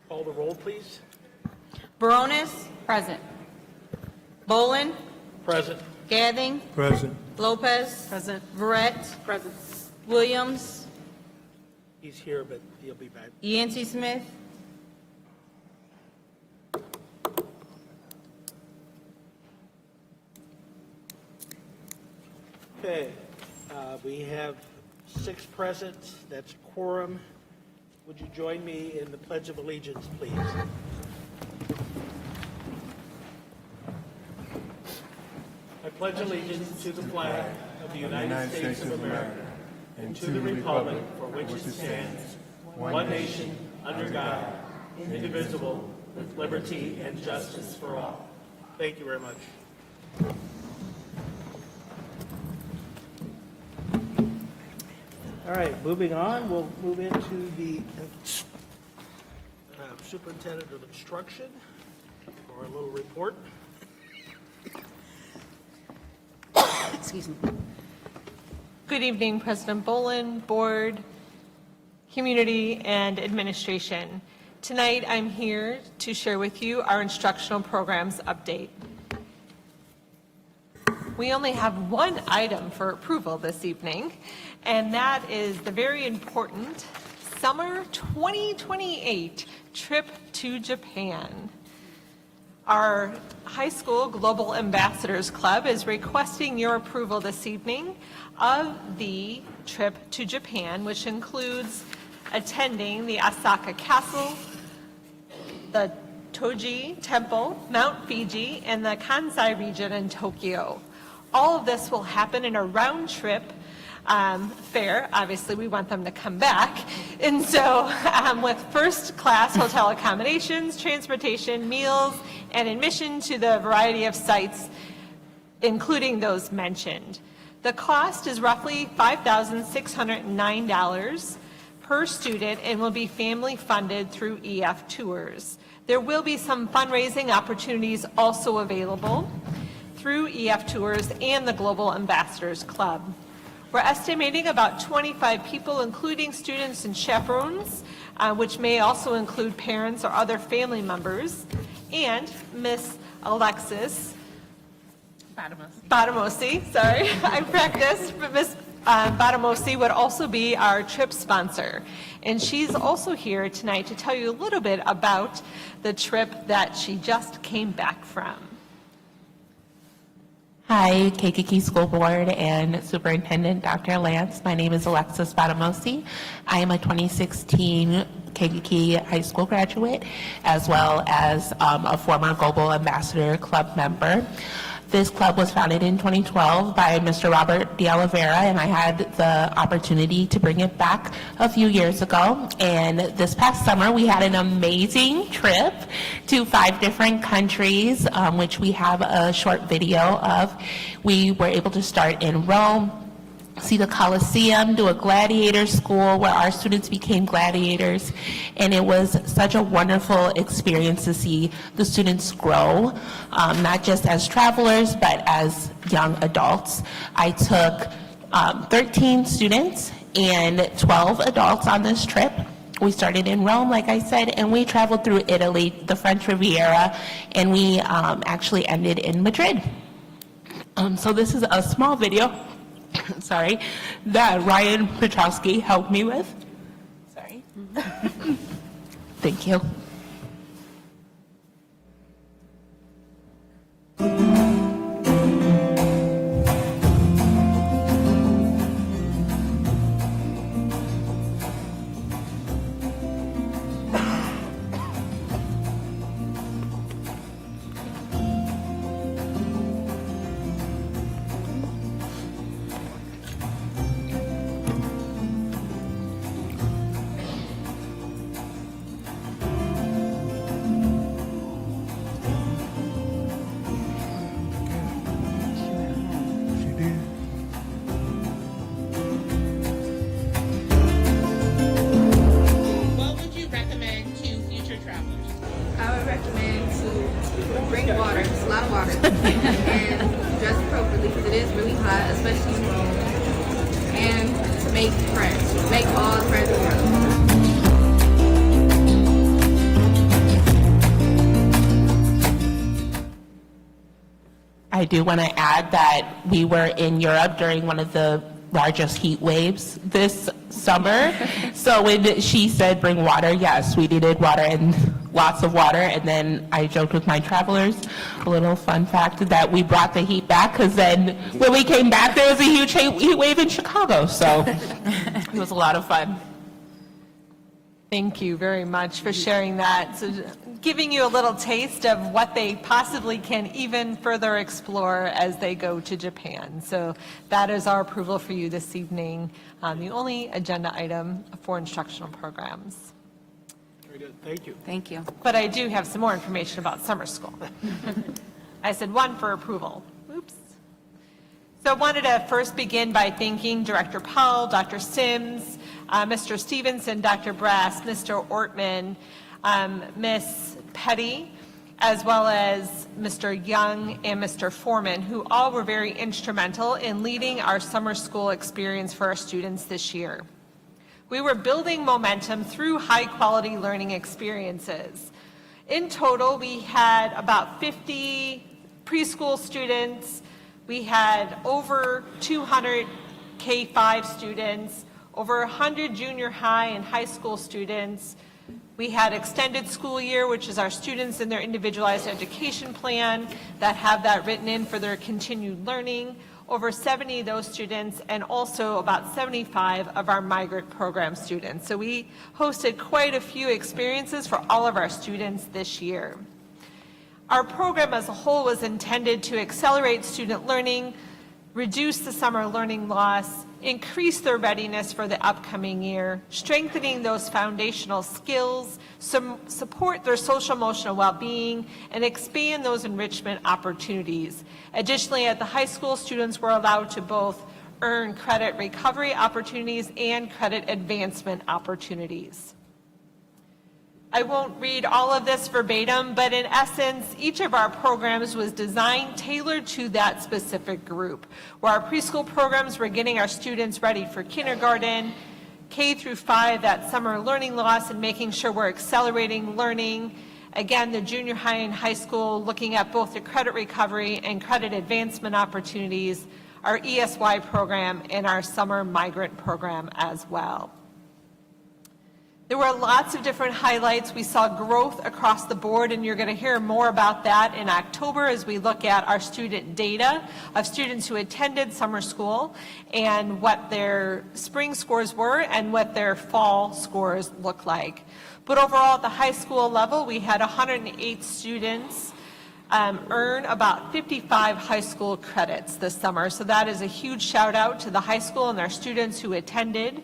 Call the roll, please. Baronis? Present. Bolin? Present. Gathing? Present. Lopez? Present. Verret? Present. Williams? He's here, but he'll be back. Yancey Smith? Okay, we have 6 present. That's quorum. Would you join me in the Pledge of Allegiance, please? I pledge allegiance to the flag of the United States of America and to the republic for which it stands, one nation, under God, indivisible, with liberty and justice for all. Thank you very much. All right, moving on, we'll move into the Superintendent of Instruction for a little report. Excuse me. Good evening, President Bolin, Board, Community, and Administration. Tonight, I'm here to share with you our instructional programs update. We only have one item for approval this evening, and that is the very important Summer 2028 trip to Japan. Our High School Global Ambassadors Club is requesting your approval this evening of the trip to Japan, which includes attending the Osaka Castle, the Toji Temple, Mount Fuji, and the Kansai region in Tokyo. All of this will happen in a round trip fare. Obviously, we want them to come back. And so with first class hotel accommodations, transportation, meals, and admission to the variety of sites, including those mentioned. The cost is roughly $5,609 per student and will be family funded through EF Tours. There will be some fundraising opportunities also available through EF Tours and the Global Ambassadors Club. We're estimating about 25 people, including students and chaperones, which may also include parents or other family members, and Miss Alexis Badamosi, sorry, I practiced, but Miss Badamosi would also be our trip sponsor. And she's also here tonight to tell you a little bit about the trip that she just came back from. Hi, Kankakee School Board and Superintendent Dr. Lance. My name is Alexis Badamosi. I am a 2016 Kankakee High School graduate, as well as a former Global Ambassador Club member. This club was founded in 2012 by Mr. Robert de Oliveira, and I had the opportunity to bring it back a few years ago. And this past summer, we had an amazing trip to 5 different countries, which we have a short video of. We were able to start in Rome, see the Colosseum, do a gladiator school where our students became gladiators, and it was such a wonderful experience to see the students grow, not just as travelers, but as young adults. I took 13 students and 12 adults on this trip. We started in Rome, like I said, and we traveled through Italy, the French Riviera, and we actually ended in Madrid. So this is a small video sorry, that Ryan Petrowski helped me with. Sorry. Thank you. make friends. Make all friends around. I do want to add that we were in Europe during one of the largest heat waves this summer. So when she said bring water, yes, we needed water and lots of water. And then I joked with my travelers, a little fun fact, that we brought the heat back because then when we came back, there was a huge heat wave in Chicago. So it was a lot of fun. Thank you very much for sharing that. So giving you a little taste of what they possibly can even further explore as they go to Japan. So that is our approval for you this evening, the only agenda item for instructional programs. Very good. Thank you. Thank you. But I do have some more information about summer school. I said one for approval. Oops. So I wanted to first begin by thanking Director Powell, Dr. Sims, Mr. Stevenson, Dr. Brass, Mr. Ortman, Ms. Petty, as well as Mr. Young and Mr. Foreman, who all were very instrumental in leading our summer school experience for our students this year. We were building momentum through high-quality learning experiences. In total, we had about 50 preschool students. We had over 200 K-5 students, over 100 junior high and high school students. We had extended school year, which is our students in their individualized education plan that have that written in for their continued learning. Over 70 of those students, and also about 75 of our migrant program students. So we hosted quite a few experiences for all of our students this year. Our program as a whole was intended to accelerate student learning, reduce the summer learning loss, increase their readiness for the upcoming year, strengthening those foundational skills, support their social emotional well-being, and expand those enrichment opportunities. Additionally, at the high school, students were allowed to both earn credit recovery opportunities and credit advancement opportunities. I won't read all of this verbatim, but in essence, each of our programs was designed tailored to that specific group, where our preschool programs were getting our students ready for kindergarten, K through 5, that summer learning loss, and making sure we're accelerating learning. Again, the junior high and high school, looking at both the credit recovery and credit advancement opportunities, our ESY program, and our summer migrant program as well. There were lots of different highlights. We saw growth across the board, and you're going to hear more about that in October as we look at our student data of students who attended summer school and what their spring scores were and what their fall scores look like. But overall, at the high school level, we had 108 students earn about 55 high school credits this summer. So that is a huge shout out to the high school and our students who attended.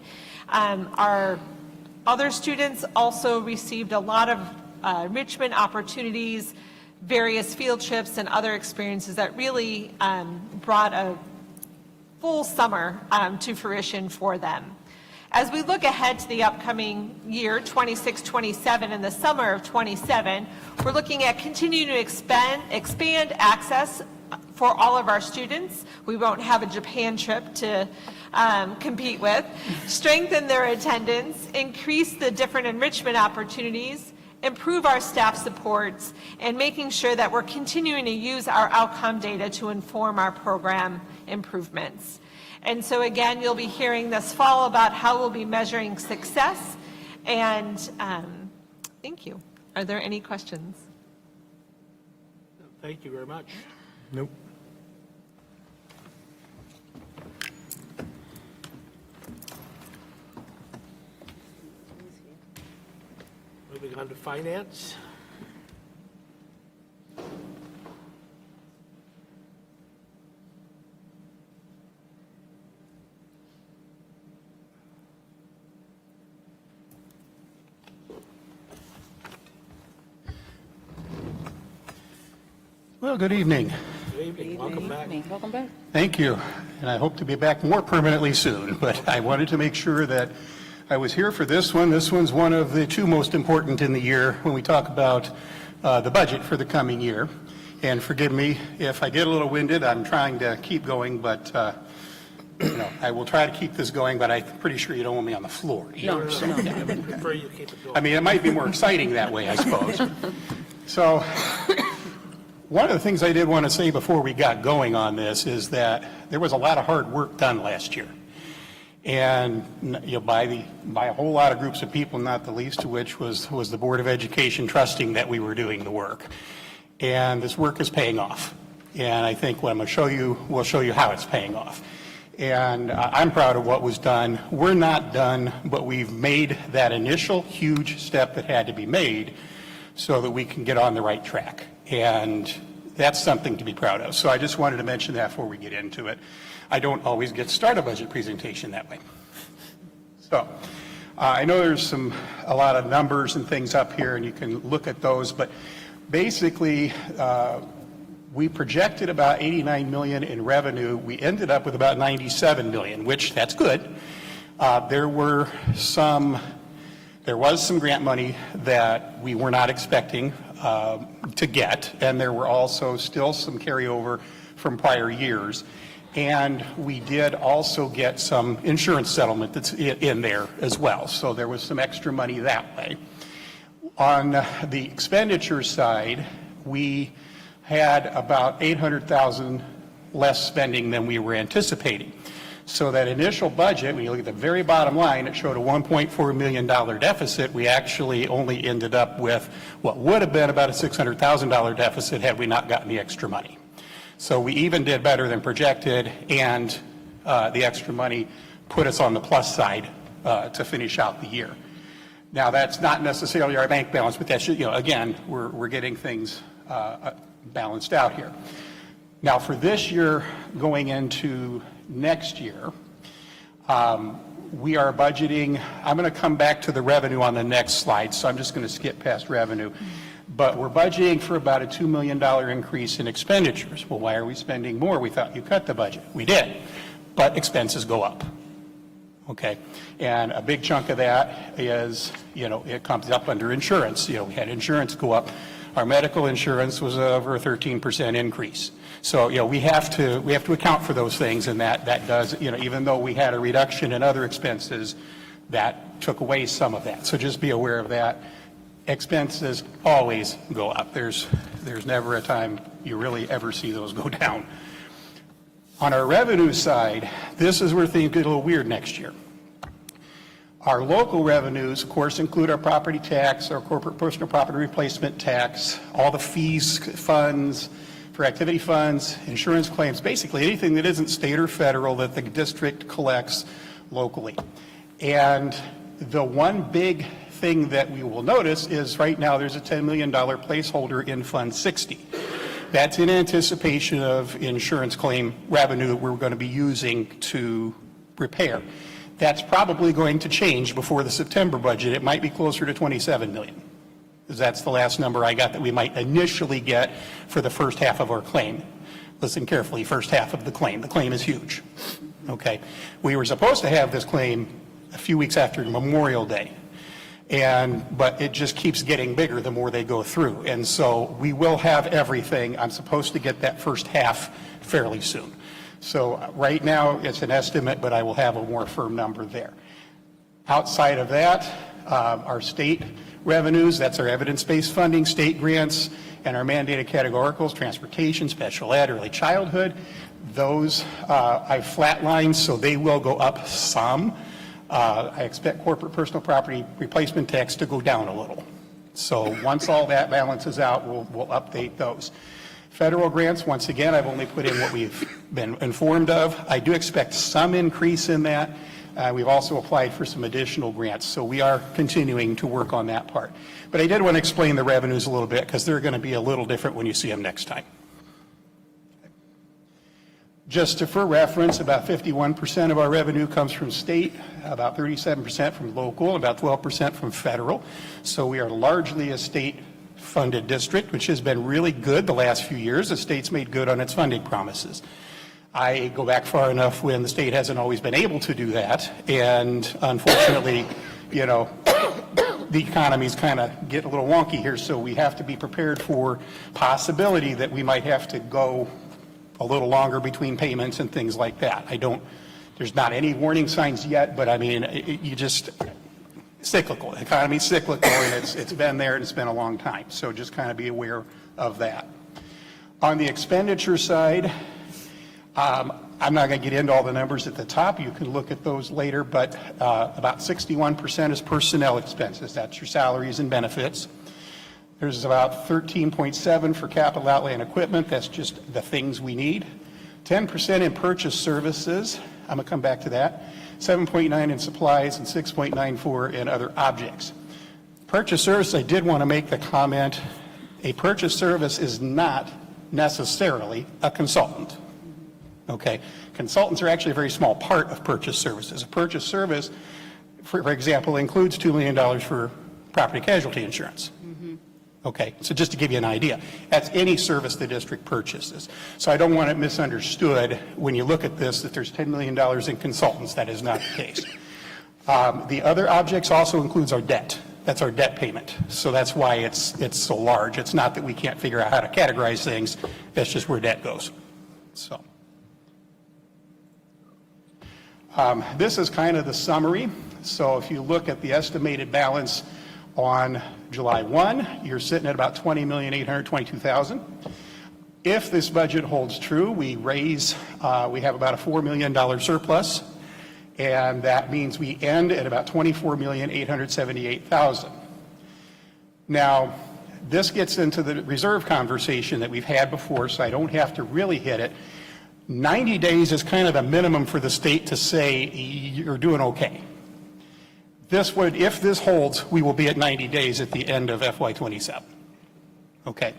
Our other students also received a lot of enrichment opportunities, various field trips and other experiences that really brought a full summer to fruition for them. As we look ahead to the upcoming year, 26-27, in the summer of 27, we're looking at continuing to expand access for all of our students. We won't have a Japan trip to compete with, strengthen their attendance, increase the different enrichment opportunities, improve our staff supports, and making sure that we're continuing to use our outcome data to inform our program improvements. And so again, you'll be hearing this fall about how we'll be measuring success, and thank you. Are there any questions? Thank you very much. Nope. Moving on to finance. Well, good evening. Good evening. Welcome back. Welcome back. Thank you. And I hope to be back more permanently soon, but I wanted to make sure that I was here for this one. This one's one of the two most important in the year when we talk about the budget for the coming year. And forgive me if I get a little winded. I'm trying to keep going, but I will try to keep this going, but I'm pretty sure you don't want me on the floor either. So, I prefer you keep it going. I mean, it might be more exciting that way, I suppose. So, One of the things I did want to say before we got going on this is that there was a lot of hard work done last year. And by a whole lot of groups of people, not the least of which was the Board of Education trusting that we were doing the work. And this work is paying off. And I think what I'm going to show you will show you how it's paying off. And I'm proud of what was done. We're not done, but we've made that initial huge step that had to be made so that we can get on the right track. And that's something to be proud of. So I just wanted to mention that before we get into it. I don't always get to start a budget presentation that way. So I know there's a lot of numbers and things up here, and you can look at those, but basically we projected about 89 million in revenue. We ended up with about 97 million, which that's good. There was some grant money that we were not expecting to get, and there were also still some carryover from prior years. And we did also get some insurance settlement that's in there as well. So there was some extra money that way. On the expenditure side, we had about 800,000 less spending than we were anticipating. So that initial budget, when you look at the very bottom line, it showed a $1.4 million deficit. We actually only ended up with what would have been about a $600,000 deficit had we not gotten the extra money. So we even did better than projected, and the extra money put us on the plus side to finish out the year. Now, that's not necessarily our bank balance, but that's, again, we're getting things balanced out here. Now, for this year going into next year, we are budgeting. I'm going to come back to the revenue on the next slide, so I'm just going to skip past revenue. But we're budgeting for about a $2 million increase in expenditures. Well, why are we spending more? We thought you cut the budget. We did, but expenses go up. Okay, and a big chunk of that is, it comes up under insurance. We had insurance go up. Our medical insurance was over a 13% increase. So, we have to account for those things, and that does, even though we had a reduction in other expenses, that took away some of that. So just be aware of that. Expenses always go up. There's never a time you really ever see those go down. On our revenue side, this is where things get a little weird next year. Our local revenues, of course, include our property tax, our corporate personal property replacement tax, all the fees, funds, for activity funds, insurance claims, basically anything that isn't state or federal that the district collects locally. And the one big thing that we will notice is right now there's a $10 million placeholder in Fund 60. That's in anticipation of insurance claim revenue that we're going to be using to repair. That's probably going to change before the September budget. It might be closer to 27 million, because that's the last number I got that we might initially get for the first half of our claim. Listen carefully, first half of the claim. The claim is huge. Okay. We were supposed to have this claim a few weeks after Memorial Day. But it just keeps getting bigger the more they go through. And so we will have everything. I'm supposed to get that first half fairly soon. So right now it's an estimate, but I will have a more firm number there. Outside of that, our state revenues, that's our evidence-based funding, state grants, and our mandated categoricals, transportation, special ed, early childhood. Those I've flatlined, so they will go up some. I expect corporate personal property replacement tax to go down a little. So once all that balances out, we'll update those. Federal grants, once again, I've only put in what we've been informed of. I do expect some increase in that. We've also applied for some additional grants, so we are continuing to work on that part. But I did want to explain the revenues a little bit because they're going to be a little different when you see them next time. Just for reference, about 51% of our revenue comes from state, about 37% from local, about 12% from federal. So we are largely a state-funded district, which has been really good the last few years. The state's made good on its funding promises. I go back far enough when the state hasn't always been able to do that, and unfortunately, the economy's kind of getting a little wonky here, so we have to be prepared for possibility that we might have to go a little longer between payments and things like that. There's not any warning signs yet, but I mean, cyclical. The economy's cyclical, and it's been there and it's been a long time. So just kind of be aware of that. On the expenditure side, I'm not going to get into all the numbers at the top. You can look at those later, but about 61% is personnel expenses. That's your salaries and benefits. There's about 13.7 for capital outlay and equipment. That's just the things we need. 10% in purchase services. I'm going to come back to that. 7.9 in supplies and 6.94 in other objects. Purchase service, I did want to make the comment, a purchase service is not necessarily a consultant. Okay, consultants are actually a very small part of purchase services. A purchase service, for example, includes $2 million for property casualty insurance. Okay, so just to give you an idea, that's any service the district purchases. So I don't want it misunderstood when you look at this that there's $10 million in consultants. That is not the case. The other objects also includes our debt. That's our debt payment. So that's why it's so large. It's not that we can't figure out how to categorize things. That's just where debt goes. So this is kind of the summary. So if you look at the estimated balance on July 1, you're sitting at about $20,822,000. If this budget holds true, we have about a $4 million surplus, and that means we end at about $24,878,000. Now, this gets into the reserve conversation that we've had before, so I don't have to really hit it. 90 days is kind of the minimum for the state to say you're doing okay. If this holds, we will be at 90 days at the end of FY27. Okay.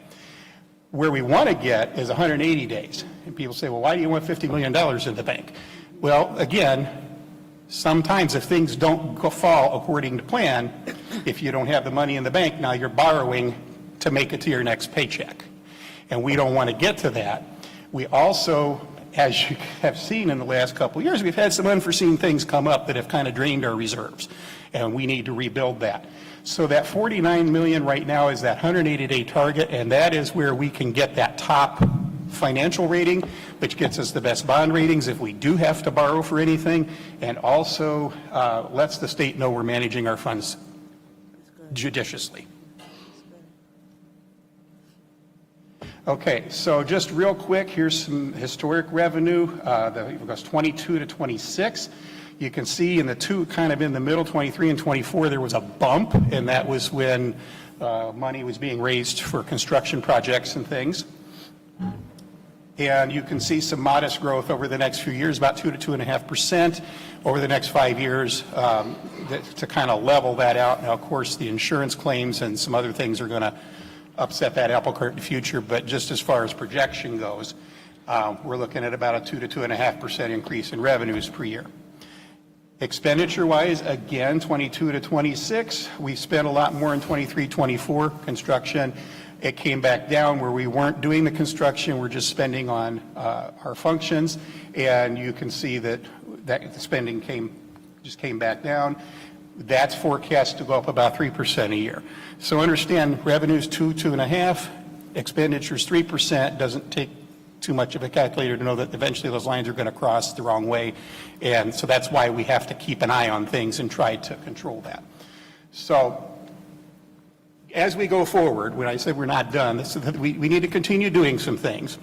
Where we want to get is 180 days. And people say, well, why do you want $50 million in the bank? Well, again, sometimes if things don't fall according to plan, if you don't have the money in the bank, now you're borrowing to make it to your next paycheck. And we don't want to get to that. We also, as you have seen in the last couple of years, we've had some unforeseen things come up that have kind of drained our reserves, and we need to rebuild that. So that $49 million right now is that 180-day target, and that is where we can get that top financial rating, which gets us the best bond ratings if we do have to borrow for anything, and also lets the state know we're managing our funds judiciously. Okay, so just real quick, here's some historic revenue. It goes 22 to 26. You can see in the two, kind of in the middle, 23 and 24, there was a bump, and that was when money was being raised for construction projects and things. And you can see some modest growth over the next few years, about 2 to 2.5% over the next 5 years to kind of level that out. Now, of course, the insurance claims and some other things are going to upset that apple cart in the future, but just as far as projection goes, we're looking at about a 2 to 2.5% increase in revenues per year. Expenditure-wise, again, 22 to 26, we spent a lot more in 23, 24 construction. It came back down where we weren't doing the construction, we're just spending on our functions, and you can see that the spending just came back down. That's forecast to go up about 3% a year. So understand revenues 2.5, expenditures 3%. Doesn't take too much of a calculator to know that eventually those lines are going to cross the wrong way, and so that's why we have to keep an eye on things and try to control that. So as we go forward, when I said we're not done, we need to continue doing some things.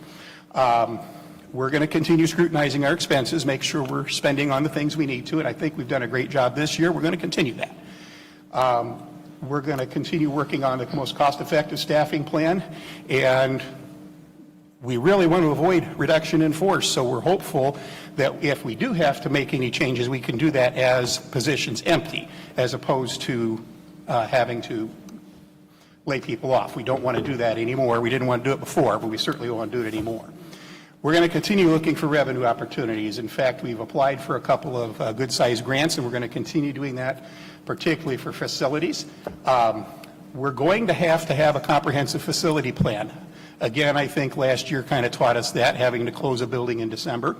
We're going to continue scrutinizing our expenses, make sure we're spending on the things we need to, and I think we've done a great job this year. We're going to continue that. We're going to continue working on the most cost-effective staffing plan, and we really want to avoid reduction in force, so we're hopeful that if we do have to make any changes, we can do that as positions empty, as opposed to having to lay people off. We don't want to do that anymore. We didn't want to do it before, but we certainly don't want to do it anymore. We're going to continue looking for revenue opportunities. In fact, we've applied for a couple of good-sized grants, and we're going to continue doing that, particularly for facilities. We're going to have a comprehensive facility plan. Again, I think last year kind of taught us that, having to close a building in December.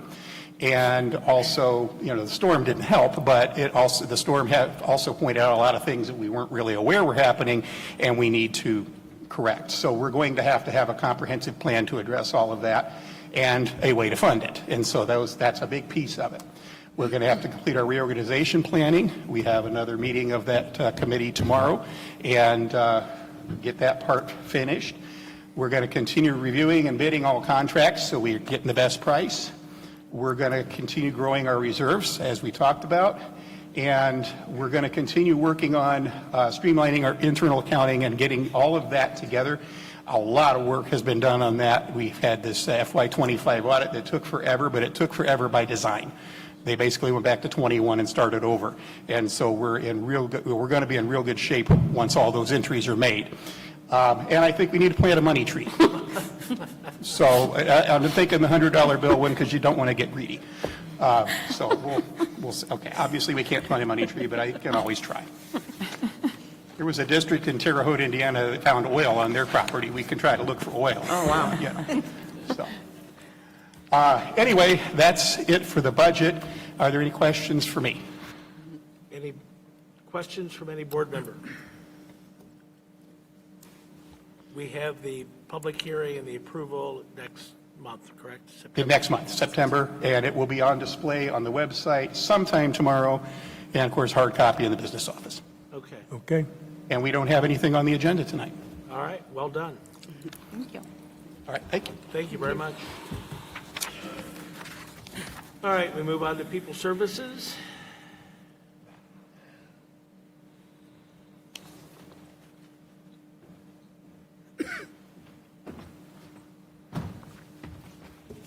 And also, the storm didn't help, but the storm also pointed out a lot of things that we weren't really aware were happening, and we need to correct. So we're going to have a comprehensive plan to address all of that, and a way to fund it. And so that's a big piece of it. We're going to have to complete our reorganization planning. We have another meeting of that committee tomorrow, and get that part finished. We're going to continue reviewing and bidding all contracts so we're getting the best price. We're going to continue growing our reserves, as we talked about, and we're going to continue working on streamlining our internal accounting and getting all of that together. A lot of work has been done on that. We've had this FY25 audit that took forever, but it took forever by design. They basically went back to 21 and started over. And so we're going to be in real good shape once all those entries are made. And I think we need to plant a money tree. So I'm thinking the $100 bill one because you don't want to get greedy. So we'll okay. Obviously we can't plant a money tree, but I can always try. There was a district in Terre Haute, Indiana that found oil on their property. We can try to look for oil. Oh, wow. Yeah. So, anyway, that's it for the budget. Are there any questions for me? Any questions from any board member? We have the public hearing and the approval next month, correct? September. Next month, September, and it will be on display on the website sometime tomorrow, and of course, hard copy in the business office. Okay, Okay. And we don't have anything on the agenda tonight. all right, well done. Thank you. All right, thank you. Thank you very much. All right, we move on to people services.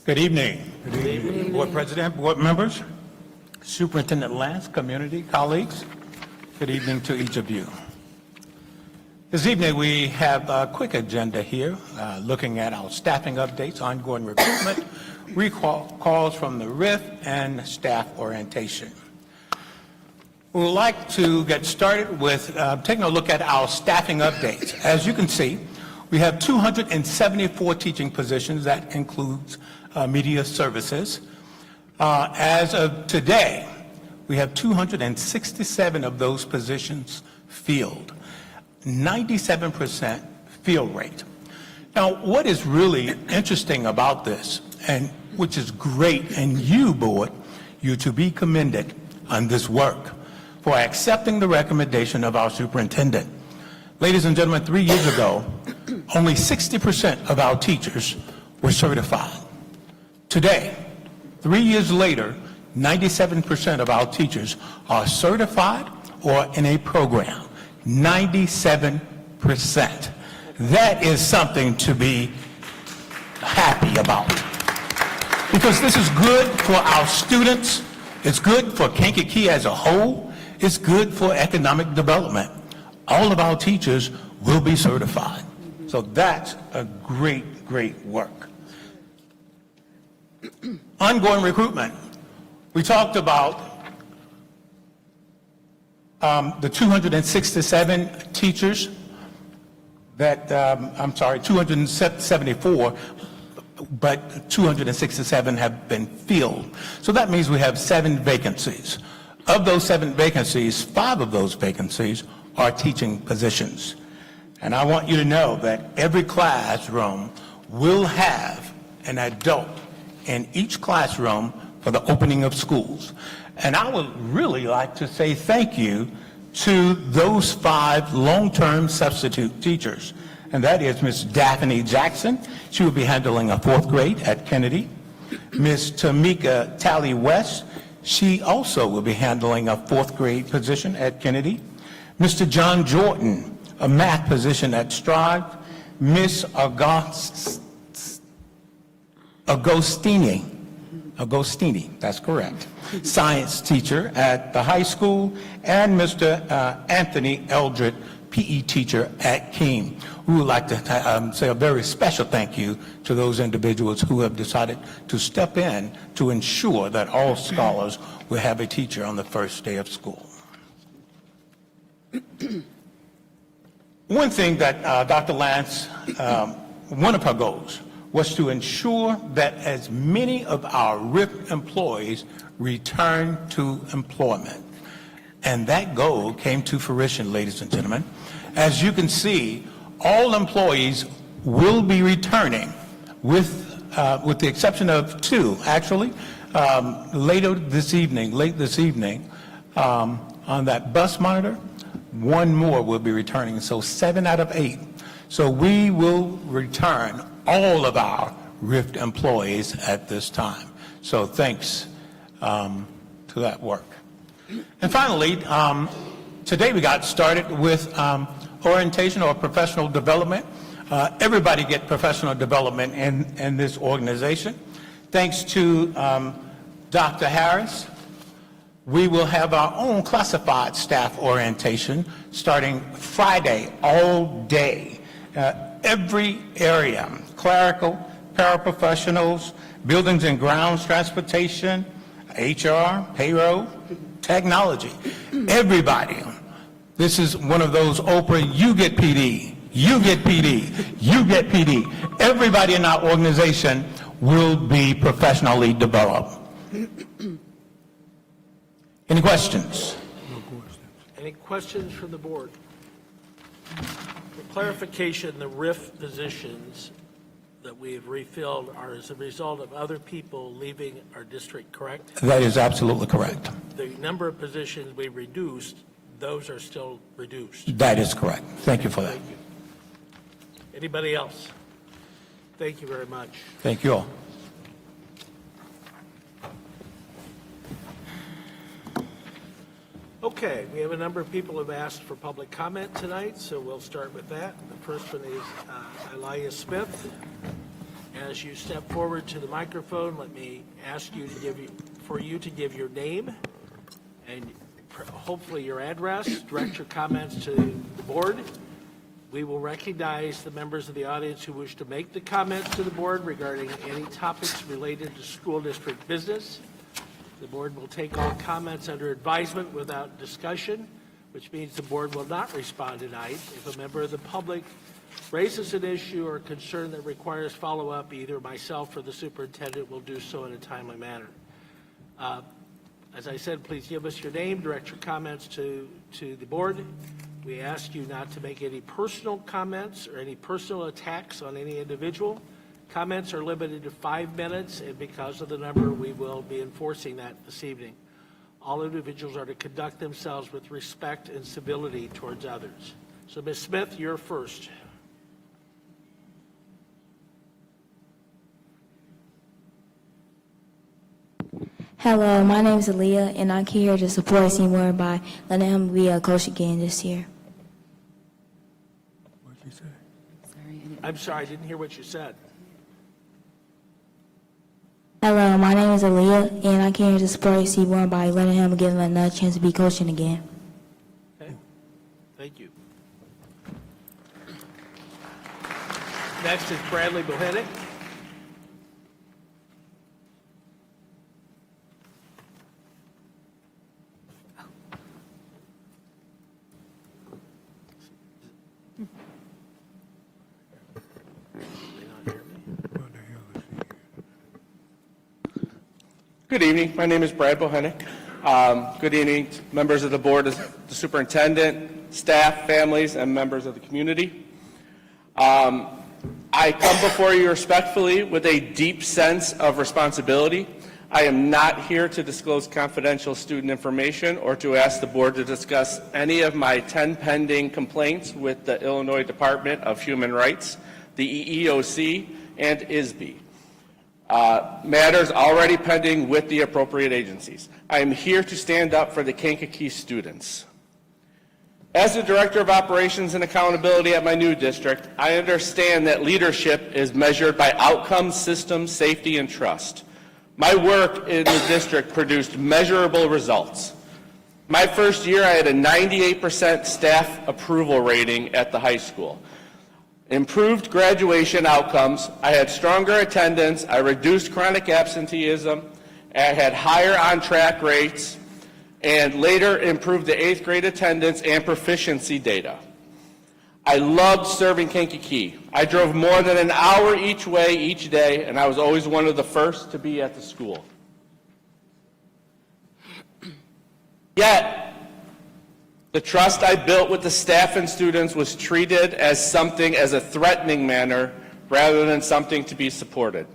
Good evening. Good evening. Board President, board members, Superintendent Lance, community, colleagues, good evening to each of you. This evening, we have a quick agenda here, looking at our staffing updates, ongoing recruitment, calls from the RIF, and staff orientation. We would like to get started with taking a look at our staffing updates. As you can see, we have 274 teaching positions. That includes media services. As of today, we have 267 of those positions filled, 97% fill rate. Now, what is really interesting about this, and which is great, and you, board, you to be commended on this work for accepting the recommendation of our superintendent. Ladies and gentlemen, 3 years ago, only 60% of our teachers were certified. Today, 3 years later, 97% of our teachers are certified or in a program. 97%. That is something to be happy about. Because this is good for our students, it's good for Kankakee as a whole, it's good for economic development. All of our teachers will be certified. So that's a great, great work. Ongoing recruitment. We talked about the 267 teachers that, 274, but 267 have been filled. So that means we have 7 vacancies. Of those 7 vacancies, 5 of those vacancies are teaching positions. And I want you to know that every classroom will have an adult in each classroom for the opening of schools. And I would really like to say thank you to those 5 long-term substitute teachers. And that is Ms. Daphne Jackson. She will be handling a 4th grade at Kennedy. Ms. Tamika Talley West. She also will be handling a 4th grade position at Kennedy. Mr. John Jordan, a math position at Stride. Ms. Agostini, that's correct, science teacher at the high school, and Mr. Anthony Eldred, PE teacher at Keene. We would like to say a very special thank you to those individuals who have decided to step in to ensure that all scholars will have a teacher on the first day of school. One thing that Dr. Lance, one of her goals was to ensure that as many of our RIF employees return to employment. And that goal came to fruition, ladies and gentlemen. As you can see, all employees will be returning with the exception of 2, actually, late this evening, on that bus monitor. 1 more will be returning, so 7 out of 8. So we will return all of our RIFT employees at this time. So thanks to that work. And finally, today we got started with orientation or professional development. Everybody get professional development in this organization. Thanks to Dr. Harris, we will have our own classified staff orientation starting Friday all day. Every area, clerical, paraprofessionals, buildings and grounds, transportation, HR, payroll, technology, everybody. This is one of those Oprah, you get PD, you get PD, you get PD. Everybody in our organization will be professionally developed. Any questions? Any questions from the board? For clarification, the RIF positions that we have refilled are as a result of other people leaving our district, correct? That is absolutely correct. The number of positions we reduced, those are still reduced. That is correct. Thank you for that. Thank you. Anybody else? Thank you very much. Thank you all. Okay, we have a number of people who have asked for public comment tonight, so we'll start with that. The first one is Elias Smith. As you step forward to the microphone, let me ask you to give your name and hopefully your address. Direct your comments to the board. We will recognize the members of the audience who wish to make the comments to the board regarding any topics related to school district business. The board will take all comments under advisement without discussion, which means the board will not respond tonight. If a member of the public raises an issue or concern that requires follow-up, either myself or the superintendent will do so in a timely manner. As I said, please give us your name, direct your comments to the board. We ask you not to make any personal comments or any personal attacks on any individual. Comments are limited to 5 minutes, and because of the number, we will be enforcing that this evening. All individuals are to conduct themselves with respect and civility towards others. So, Ms. Smith, you're first. Hello, my name is Aaliyah, and I'm here to support Seymour by letting him be a coach again this year. What did you say? I'm sorry, I didn't hear what you said. Hello, my name is Aaliyah, and I'm here to support Seymour by letting him give him another chance to be coaching again. Okay, thank you. Next is Bradley Bohannon. Good evening. My name is Brad Bohannick. Good evening, members of the board, the superintendent, staff, families, and members of the community. I come before you respectfully with a deep sense of responsibility. I am not here to disclose confidential student information or to ask the board to discuss any of my 10 pending complaints with the Illinois Department of Human Rights, the EEOC, and ISB. Matters already pending with the appropriate agencies. I am here to stand up for the Kankakee students. As the Director of Operations and Accountability at my new district, I understand that leadership is measured by outcomes, systems, safety, and trust. My work in the district produced measurable results. My first year, I had a 98% staff approval rating at the high school. Improved graduation outcomes, I had stronger attendance, I reduced chronic absenteeism, I had higher on-track rates, and later improved the 8th grade attendance and proficiency data. I loved serving Kankakee. I drove more than an hour each way each day, and I was always one of the first to be at the school. Yet, the trust I built with the staff and students was treated as a threatening manner rather than something to be supported.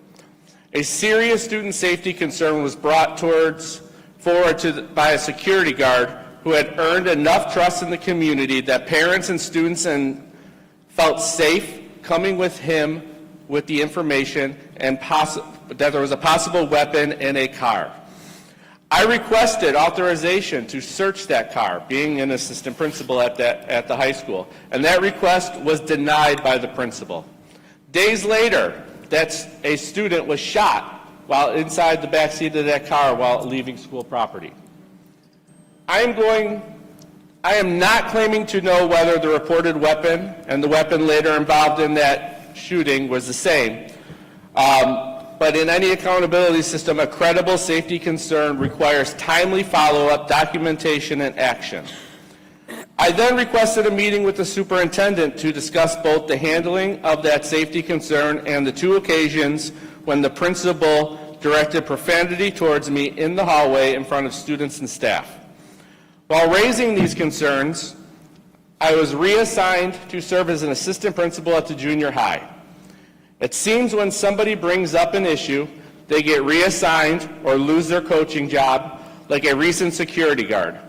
A serious student safety concern was brought forward by a security guard who had earned enough trust in the community that parents and students felt safe coming with him with the information and that there was a possible weapon in a car. I requested authorization to search that car, being an assistant principal at the high school, and that request was denied by the principal. Days later, a student was shot while inside the back seat of that car while leaving school property. I am not claiming to know whether the reported weapon and the weapon later involved in that shooting was the same. But in any accountability system, a credible safety concern requires timely follow-up, documentation, and action. I then requested a meeting with the superintendent to discuss both the handling of that safety concern and the 2 occasions when the principal directed profanity towards me in the hallway in front of students and staff. While raising these concerns, I was reassigned to serve as an assistant principal at the junior high. It seems when somebody brings up an issue, they get reassigned or lose their coaching job, like a recent security guard.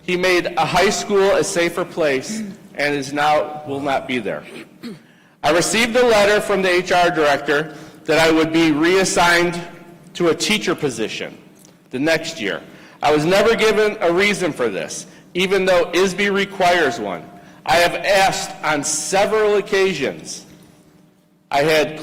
He made a high school a safer place and will not be there. I received a letter from the HR director that I would be reassigned to a teacher position the next year. I was never given a reason for this, even though ISB requires one. I have asked on several occasions. I had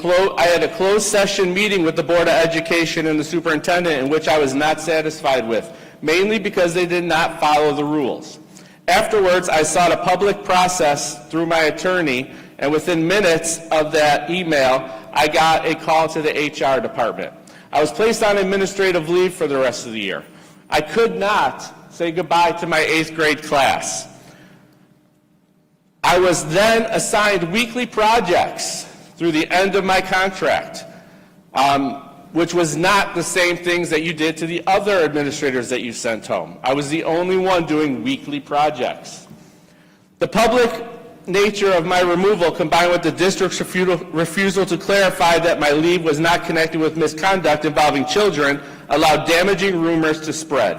a closed session meeting with the Board of Education and the superintendent in which I was not satisfied with, mainly because they did not follow the rules. Afterwards, I sought a public process through my attorney, and within minutes of that email, I got a call to the HR department. I was placed on administrative leave for the rest of the year. I could not say goodbye to my 8th grade class. I was then assigned weekly projects through the end of my contract, which was not the same things that you did to the other administrators that you sent home. I was the only one doing weekly projects. The public nature of my removal, combined with the district's refusal to clarify that my leave was not connected with misconduct involving children, allowed damaging rumors to spread.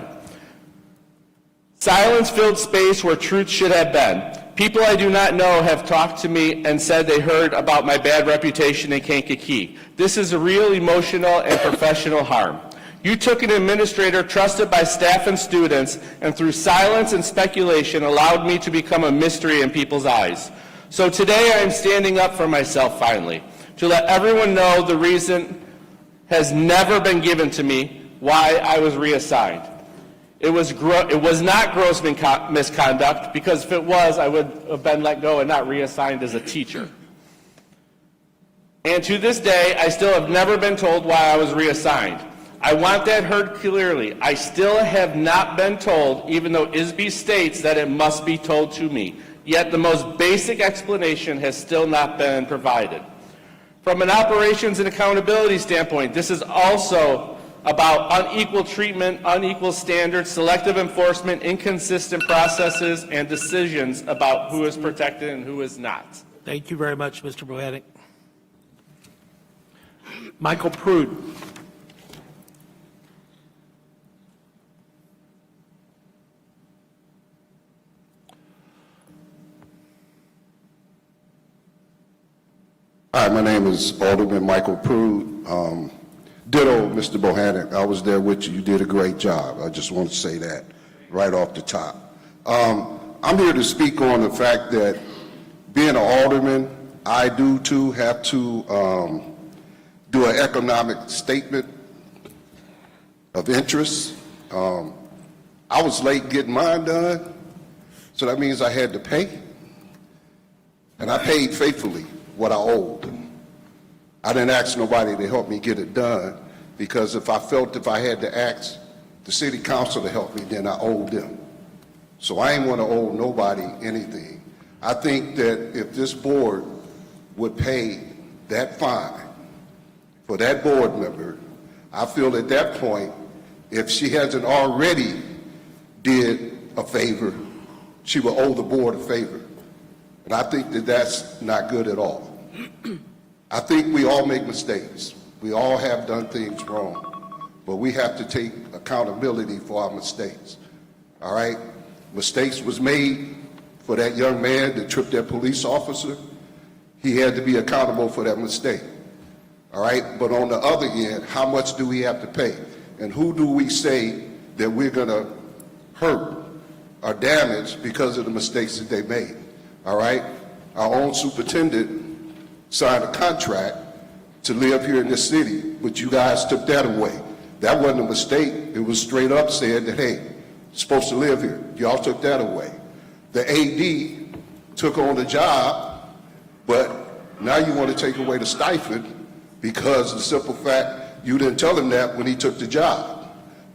Silence filled space where truth should have been. People I do not know have talked to me and said they heard about my bad reputation in Kankakee. This is a real emotional and professional harm. You took an administrator trusted by staff and students, and through silence and speculation allowed me to become a mystery in people's eyes. So today I am standing up for myself finally, to let everyone know the reason has never been given to me why I was reassigned. It was not gross misconduct, because if it was, I would have been let go and not reassigned as a teacher. And to this day, I still have never been told why I was reassigned. I want that heard clearly. I still have not been told, even though ISB states that it must be told to me. Yet the most basic explanation has still not been provided. From an operations and accountability standpoint, this is also about unequal treatment, unequal standards, selective enforcement, inconsistent processes, and decisions about who is protected and who is not. Thank you very much, Mr. Bohannon. Michael Prude. Hi, my name is Alderman Michael Prude. Ditto, Mr. Bohannon. I was there with you. You did a great job. I just want to say that right off the top. I'm here to speak on the fact that being an alderman, I do too have to do an economic statement of interest. I was late getting mine done, so that means I had to pay. And I paid faithfully what I owed. I didn't ask nobody to help me get it done, because if I felt if I had to ask the city council to help me, then I owed them. So I ain't want to owe nobody anything. I think that if this board would pay that fine for that board member, I feel at that point, if she hasn't already did a favor, she will owe the board a favor. And I think that that's not good at all. I think we all make mistakes. We all have done things wrong, but we have to take accountability for our mistakes, all right? Mistakes was made for that young man that tripped that police officer, he had to be accountable for that mistake. All right? But on the other end, how much do we have to pay? And who do we say that we're going to hurt or damage because of the mistakes that they made? All right? Our own superintendent signed a contract to live here in this city, but you guys took that away. That wasn't a mistake. It was straight up said that, hey, you're supposed to live here. Y'all took that away. The AD took on the job, but now you want to take away the stipend because of the simple fact you didn't tell him that when he took the job.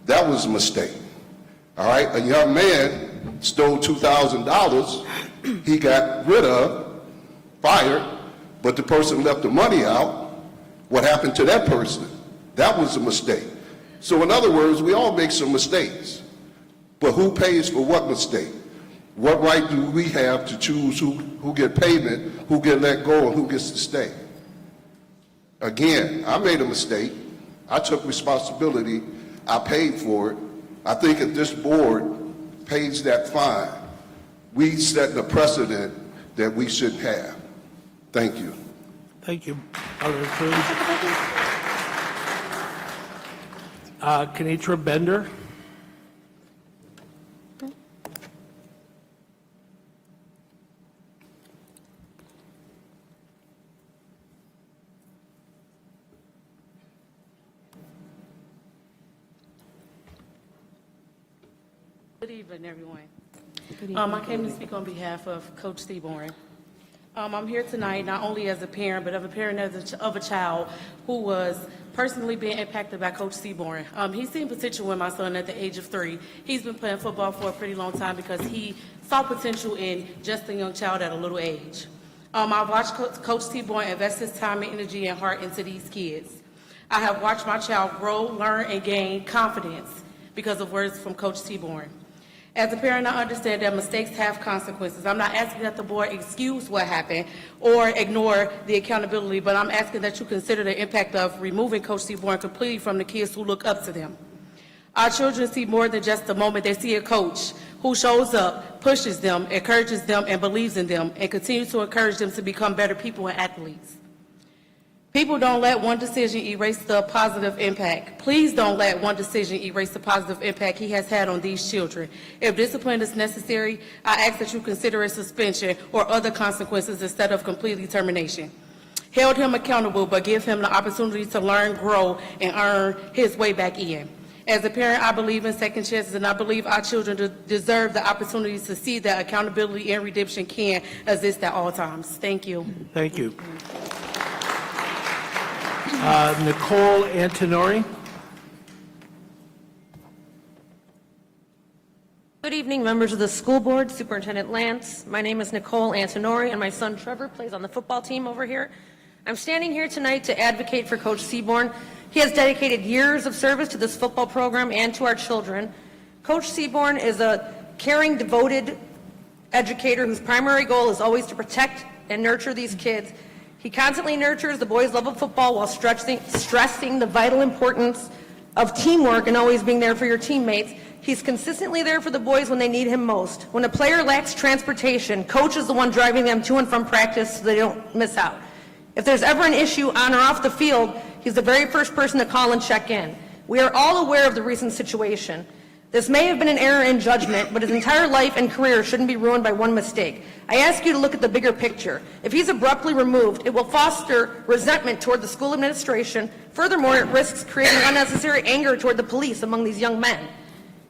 That was a mistake. All right? A young man stole $2,000. He got rid of, fired, but the person left the money out. What happened to that person? That was a mistake. So in other words, we all make some mistakes. But who pays for what mistake? What right do we have to choose who get payment, who get let go, and who gets to stay? Again, I made a mistake. I took responsibility. I paid for it. I think if this board pays that fine, we set a precedent that we shouldn't have. Thank you. Thank you. Other approved. Kenitra Bender. Good evening, everyone. I came to speak on behalf of Coach Seaborn. I'm here tonight not only as a parent, but of a parent of a child who was personally being impacted by Coach Seaborn. He's seen potential in my son at the age of 3. He's been playing football for a pretty long time because he saw potential in just a young child at a little age. I've watched Coach Seaborn invest his time and energy and heart into these kids. I have watched my child grow, learn, and gain confidence because of words from Coach Seaborn. As a parent, I understand that mistakes have consequences. I'm not asking that the board excuse what happened or ignore the accountability, but I'm asking that you consider the impact of removing Coach Seaborn completely from the kids who look up to them. Our children see more than just a moment. They see a coach who shows up, pushes them, encourages them, and believes in them, and continues to encourage them to become better people and athletes. People don't let one decision erase the positive impact. Please don't let one decision erase the positive impact he has had on these children. If discipline is necessary, I ask that you consider a suspension or other consequences instead of complete termination. Hold him accountable, but give him the opportunity to learn, grow, and earn his way back in. As a parent, I believe in second chances, and I believe our children deserve the opportunity to see that accountability and redemption can exist at all times. Thank you. Thank you. Nicole Antonori. Good evening, members of the school board, Superintendent Lance. My name is Nicole Antonori, and my son Trevor plays on the football team over here. I'm standing here tonight to advocate for Coach Seaborn. He has dedicated years of service to this football program and to our children. Coach Seaborn is a caring, devoted educator whose primary goal is always to protect and nurture these kids. He constantly nurtures the boys' love of football while stressing the vital importance of teamwork and always being there for your teammates. He's consistently there for the boys when they need him most. When a player lacks transportation, Coach is the one driving them to and from practice so they don't miss out. If there's ever an issue on or off the field, he's the very first person to call and check in. We are all aware of the recent situation. This may have been an error in judgment, but his entire life and career shouldn't be ruined by one mistake. I ask you to look at the bigger picture. If he's abruptly removed, it will foster resentment toward the school administration. Furthermore, it risks creating unnecessary anger toward the police among these young men.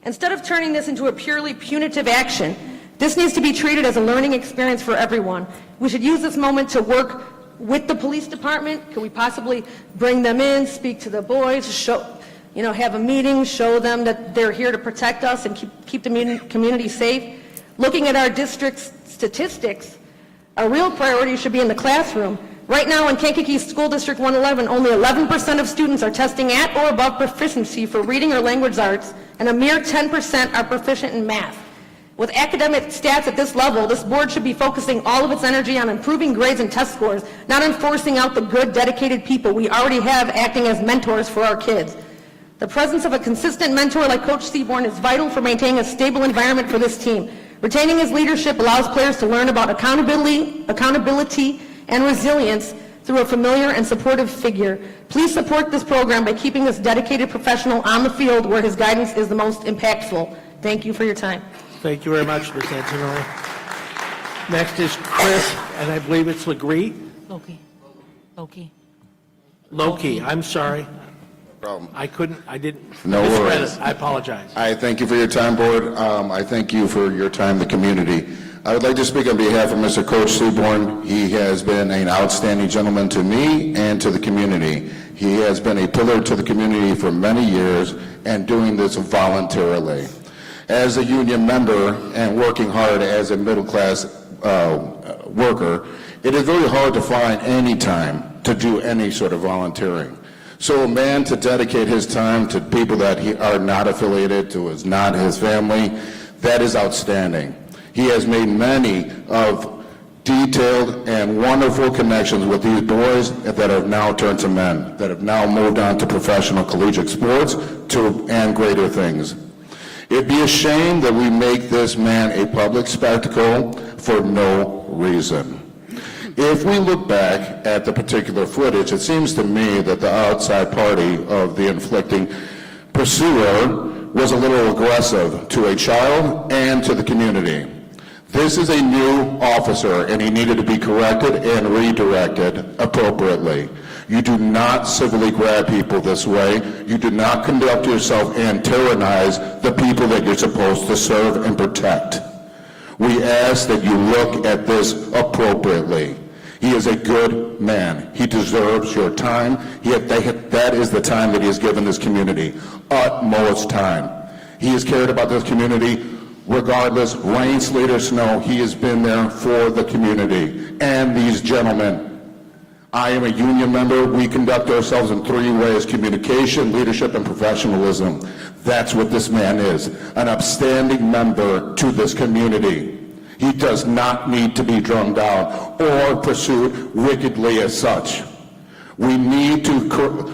Instead of turning this into a purely punitive action, this needs to be treated as a learning experience for everyone. We should use this moment to work with the police department. Could we possibly bring them in, speak to the boys, have a meeting, show them that they're here to protect us and keep the community safe? Looking at our district's statistics, a real priority should be in the classroom. Right now in Kankakee School District 111, only 11% of students are testing at or above proficiency for reading or language arts, and a mere 10% are proficient in math. With academic stats at this level, this board should be focusing all of its energy on improving grades and test scores, not on forcing out the good, dedicated people we already have acting as mentors for our kids. The presence of a consistent mentor like Coach Seaborn is vital for maintaining a stable environment for this team. Retaining his leadership allows players to learn about accountability and resilience through a familiar and supportive figure. Please support this program by keeping this dedicated professional on the field where his guidance is the most impactful. Thank you for your time. Thank you very much, Ms. Antonori. Next is Chris, and I believe it's Legree. Loki, I'm sorry. Problem. I didn't. No misread worries. it. I apologize. I thank you for your time, Board. I thank you for your time, the community. I would like to speak on behalf of Mr. Coach Seaborn. He has been an outstanding gentleman to me and to the community. He has been a pillar to the community for many years and doing this voluntarily. As a union member and working hard as a middle-class worker, it is very hard to find any time to do any sort of volunteering. So a man to dedicate his time to people that are not affiliated to, is not his family, that is outstanding. He has made many of detailed and wonderful connections with these boys that have now turned to men, that have now moved on to professional collegiate sports and greater things. It'd be a shame that we make this man a public spectacle for no reason. If we look back at the particular footage, it seems to me that the outside party of the inflicting pursuer was a little aggressive to a child and to the community. This is a new officer, and he needed to be corrected and redirected appropriately. You do not civilly grab people this way. You do not conduct yourself and tyrannize the people that you're supposed to serve and protect. We ask that you look at this appropriately. He is a good man. He deserves your time. That is the time that he has given this community, utmost time. He has cared about this community regardless, rain, sleet, or snow. He has been there for the community and these gentlemen. I am a union member. We conduct ourselves in 3 ways: communication, leadership, and professionalism. That's what this man is, an upstanding member to this community. He does not need to be drummed out or pursued wickedly as such. We need to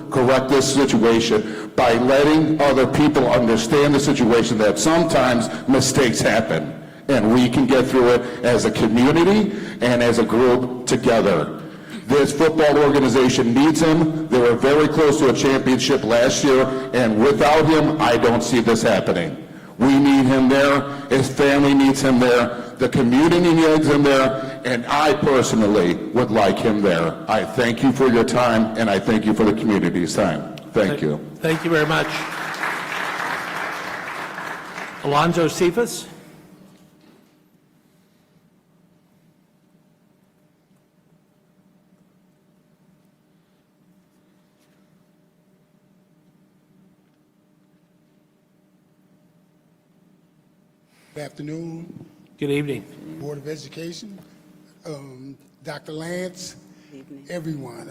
correct this situation by letting other people understand the situation, that sometimes mistakes happen, and we can get through it as a community and as a group together. This football organization needs him. They were very close to a championship last year, and without him, I don't see this happening. We need him there. His family needs him there. The community needs him there, and I personally would like him there. I thank you for your time, and I thank you for the community's time. Thank you. Thank you very much. Alonzo Cephas. Good afternoon, Good evening. Board of Education, Dr. Lance, everyone.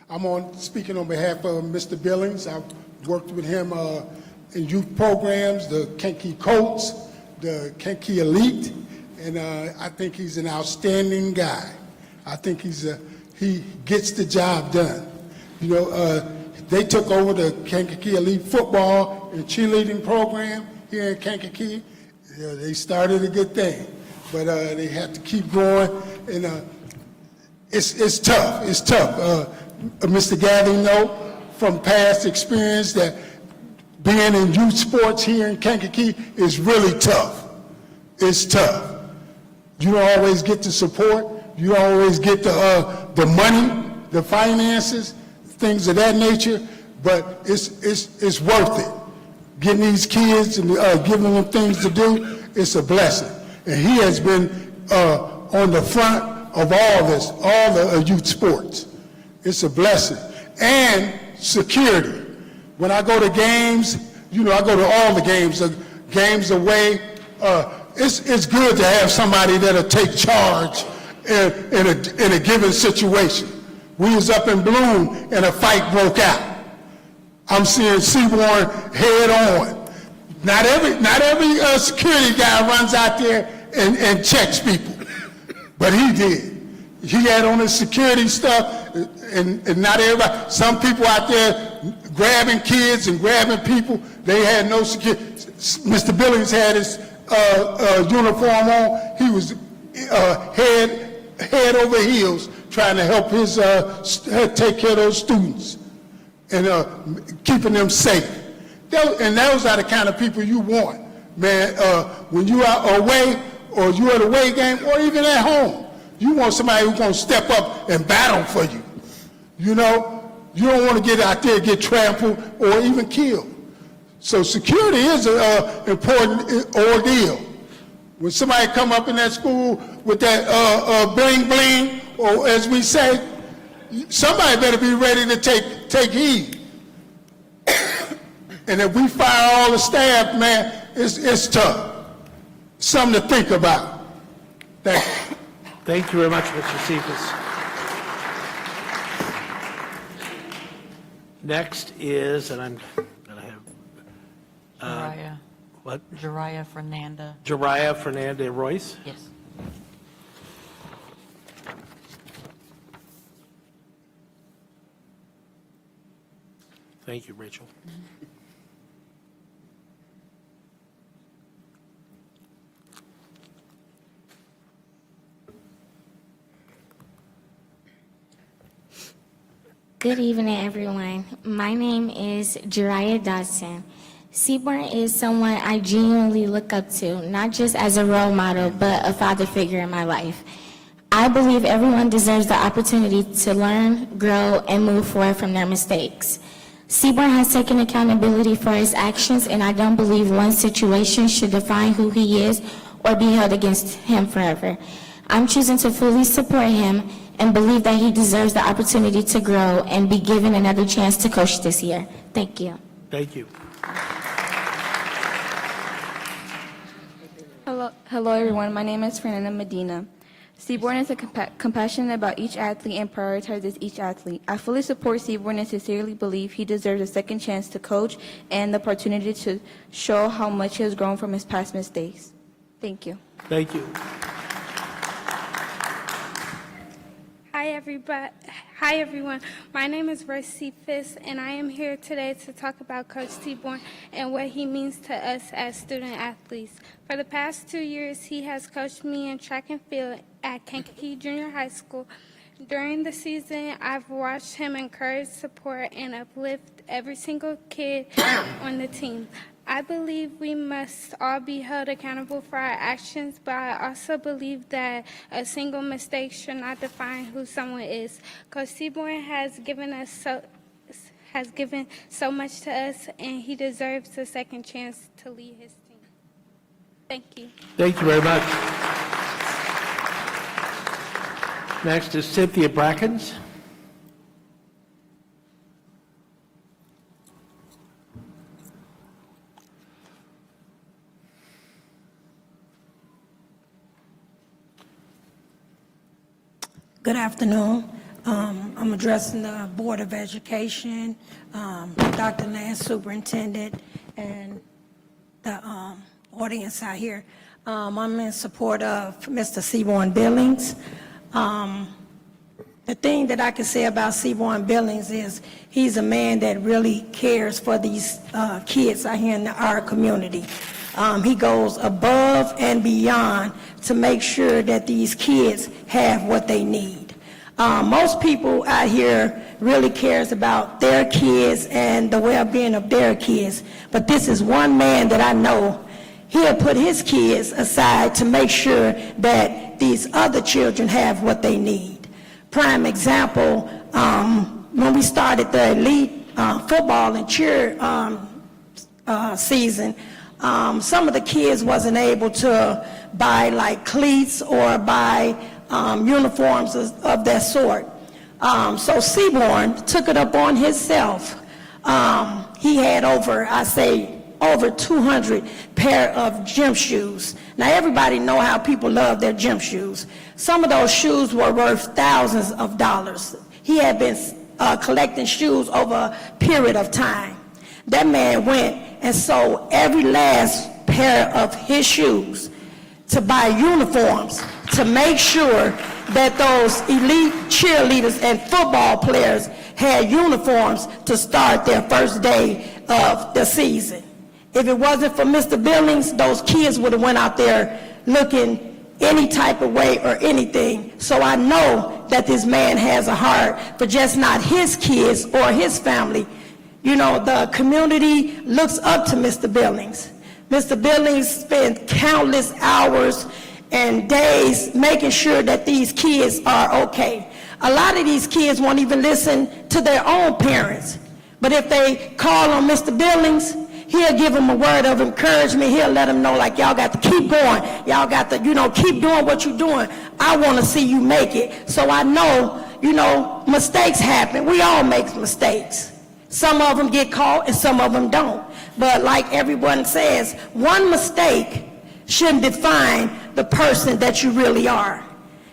I'm speaking on behalf of Mr. Billings. I've worked with him in youth programs, the Kankakee Colts, the Kankakee Elite, and I think he's an outstanding guy. I think he gets the job done. You know, they took over the Kankakee Elite football and cheerleading program here in Kankakee. They started a good thing, but they have to keep going, and it's tough. It's tough. Mr. Gather, from past experience that being in youth sports here in Kankakee is really tough. It's tough. You don't always get the support. You don't always get the money, the finances, things of that nature, but it's worth it. Getting these kids and giving them things to do, it's a blessing. And he has been on the front of all this, all the youth sports. It's a blessing. And security. When I go to games, I go to all the games away. It's good to have somebody that'll take charge in a given situation. We was up in Bloom and a fight broke out. I'm seeing Seaborn head on. Not every security guy runs out there and checks people, but he did. He had on his security stuff, and not everybody. Some people out there grabbing kids and grabbing people, they had no security. Mr. Billings had his uniform on. He was head over heels trying to help his take care of those students and keeping them safe. And those are the kind of people you want, man. When you are away, or you at a away game, or even at home, you want somebody who's going to step up and battle for you. You know, you don't want to get out there and get trampled or even killed. So security is an important ordeal. When somebody come up in that school with that bling bling, or as we say, somebody better be ready to take heed. And if we fire all the staff, man, it's tough. Something to think about. Thank you. Thank you very much, Mr. Cephas. Next is, and I'm going to have... Jariah. What? Jariah Fernanda. Jariah Fernandez Royce. Yes. Thank you, Rachel. Good evening, everyone. My name is Jariah Dodson. Seaborn is someone I genuinely look up to, not just as a role model, but a father figure in my life. I believe everyone deserves the opportunity to learn, grow, and move forward from their mistakes. Seaborn has taken accountability for his actions, and I don't believe one situation should define who he is or be held against him forever. I'm choosing to fully support him and believe that he deserves the opportunity to grow and be given another chance to coach this year. Thank you. Thank you. Hello everyone. My name is Fernanda Medina. Seaborn is compassionate about each athlete and prioritizes each athlete. I fully support Seaborn and sincerely believe he deserves a second chance to coach and the opportunity to show how much he has grown from his past mistakes. Thank you. Thank you. Hi everyone. My name is Royce Cephas, and I am here today to talk about Coach Seaborn and what he means to us as student athletes. For the past 2 years, he has coached me in track and field at Kankakee Junior High School. During the season, I've watched him encourage, support, and uplift every single kid on the team. I believe we must all be held accountable for our actions, but I also believe that a single mistake should not define who someone is. Coach Seaborn has given so much to us, and he deserves a second chance to lead his team. Thank you. Thank you very much. Next is Cynthia Brackens. Good afternoon. I'm addressing the Board of Education, Dr. Lance, Superintendent, and the audience out here. I'm in support of Mr. Seaborn Billings. The thing that I can say about Seaborn Billings is he's a man that really cares for these kids out here in our community. He goes above and beyond to make sure that these kids have what they need. Most people out here really cares about their kids and the well-being of their kids, but this is one man that I know, he'll put his kids aside to make sure that these other children have what they need. Prime example, when we started the elite football and cheer season, some of the kids wasn't able to buy like cleats or buy uniforms of that sort. So Seaborn took it up on himself. He had over 200 pair of gym shoes. Now everybody know how people love their gym shoes. Some of those shoes were worth thousands of dollars. He had been collecting shoes over a period of time. That man went and sold every last pair of his shoes to buy uniforms to make sure that those elite cheerleaders and football players had uniforms to start their first day of the season. If it wasn't for Mr. Billings, those kids would have went out there looking any type of way or anything. So I know that this man has a heart for just not his kids or his family. You know, the community looks up to Mr. Billings. Mr. Billings spent countless hours and days making sure that these kids are okay. A lot of these kids won't even listen to their own parents. But if they call on Mr. Billings, he'll give them a word of encouragement. He'll let them know, like, y'all got to keep going. Y'all got to, keep doing what you're doing. I want to see you make it. So I know, mistakes happen. We all make mistakes. Some of them get caught and some of them don't. But like everyone says, one mistake shouldn't define the person that you really are.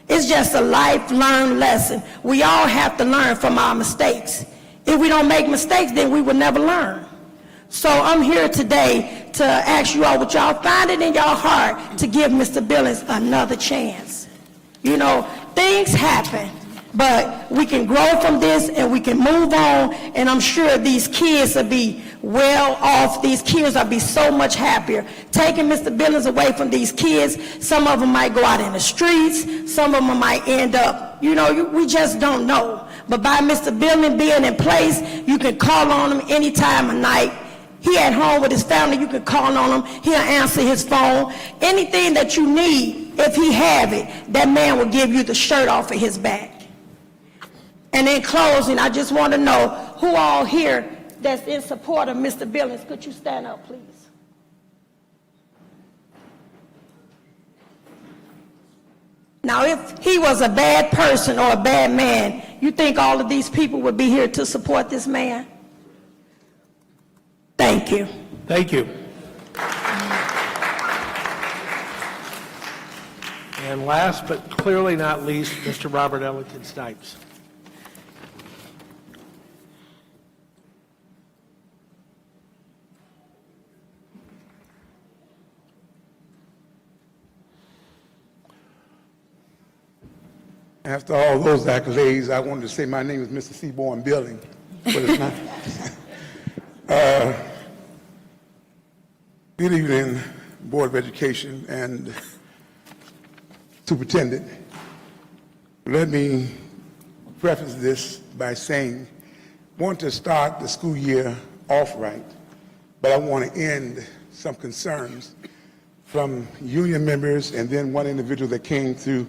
It's just a life-learned lesson. We all have to learn from our mistakes. If we don't make mistakes, then we will never learn. So I'm here today to ask you all, would y'all find it in your heart to give Mr. Billings another chance? Things happen, but we can grow from this and we can move on, and I'm sure these kids will be well off. These kids will be so much happier. Taking Mr. Billings away from these kids, some of them might go out in the streets, some of them might end up, we just don't know. But by Mr. Billings being in place, you can call on him any time of night. He at home with his family, you can call on him. He'll answer his phone. Anything that you need, if he have it, that man will give you the shirt off of his back. And in closing, I just want to know who all here that's in support of Mr. Billings. Could you stand up, please? Now, if he was a bad person or a bad man, you think all of these people would be here to support this man? Thank you. Thank you. And last but clearly not least, Mr. Robert Ellington Snipes. After all those accolades, I wanted to say my name is Mr. Seaborn Billings, but it's not. Good evening, Board of Education and Superintendent. Let me preface this by saying I want to start the school year off right, but I want to end some concerns from union members and then one individual that came through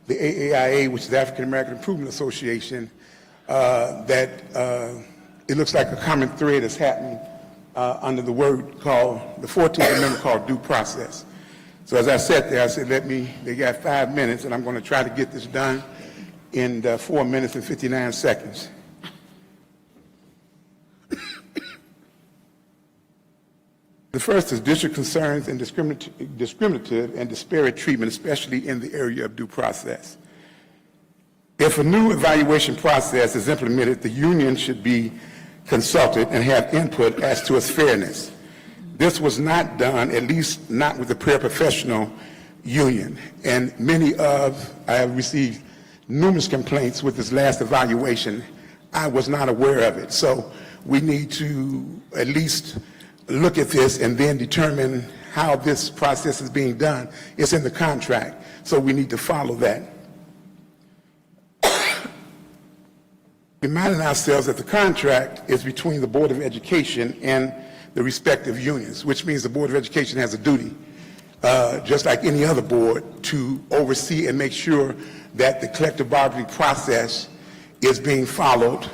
the AAIA, which is the African American Improvement Association, that it looks like a common thread is happening under the word called, the 14th Amendment called due process. So as I sat there, I said, they got 5 minutes, and I'm going to try to get this done in 4 minutes and 59 seconds. The first is district concerns and discriminative and disparate treatment, especially in the area of due process. If a new evaluation process is implemented, the union should be consulted and have input as to its fairness. This was not done, at least not with the paraprofessional union. And I have received numerous complaints with this last evaluation. I was not aware of it. So we need to at least look at this and then determine how this process is being done. It's in the contract, so we need to follow that. Reminding ourselves that the contract is between the Board of Education and the respective unions, which means the Board of Education has a duty, just like any other board, to oversee and make sure that the collective bargaining process is being followed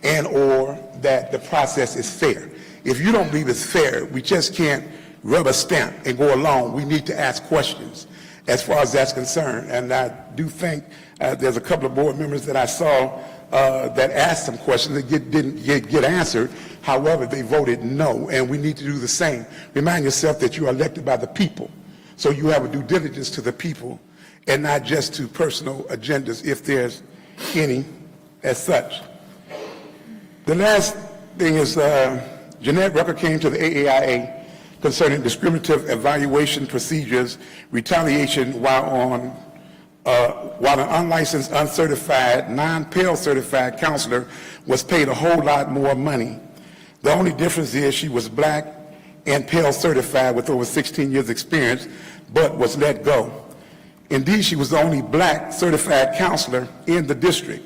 and or that the process is fair. If you don't believe it's fair, we just can't rub a stamp and go along. We need to ask questions as far as that's concerned. And I do think there's a couple of board members that I saw that asked some questions that didn't get answered. However, they voted no, and we need to do the same. Remind yourself that you are elected by the people, so you have a due diligence to the people and not just to personal agendas, if there's any as such. The last thing is Jeanette Rucker came to the AAIA concerning discriminative evaluation procedures, retaliation while an unlicensed, uncertified, non-Pell certified counselor was paid a whole lot more money. The only difference is she was black and Pell certified with over 16 years experience, but was let go. Indeed, she was the only black certified counselor in the district,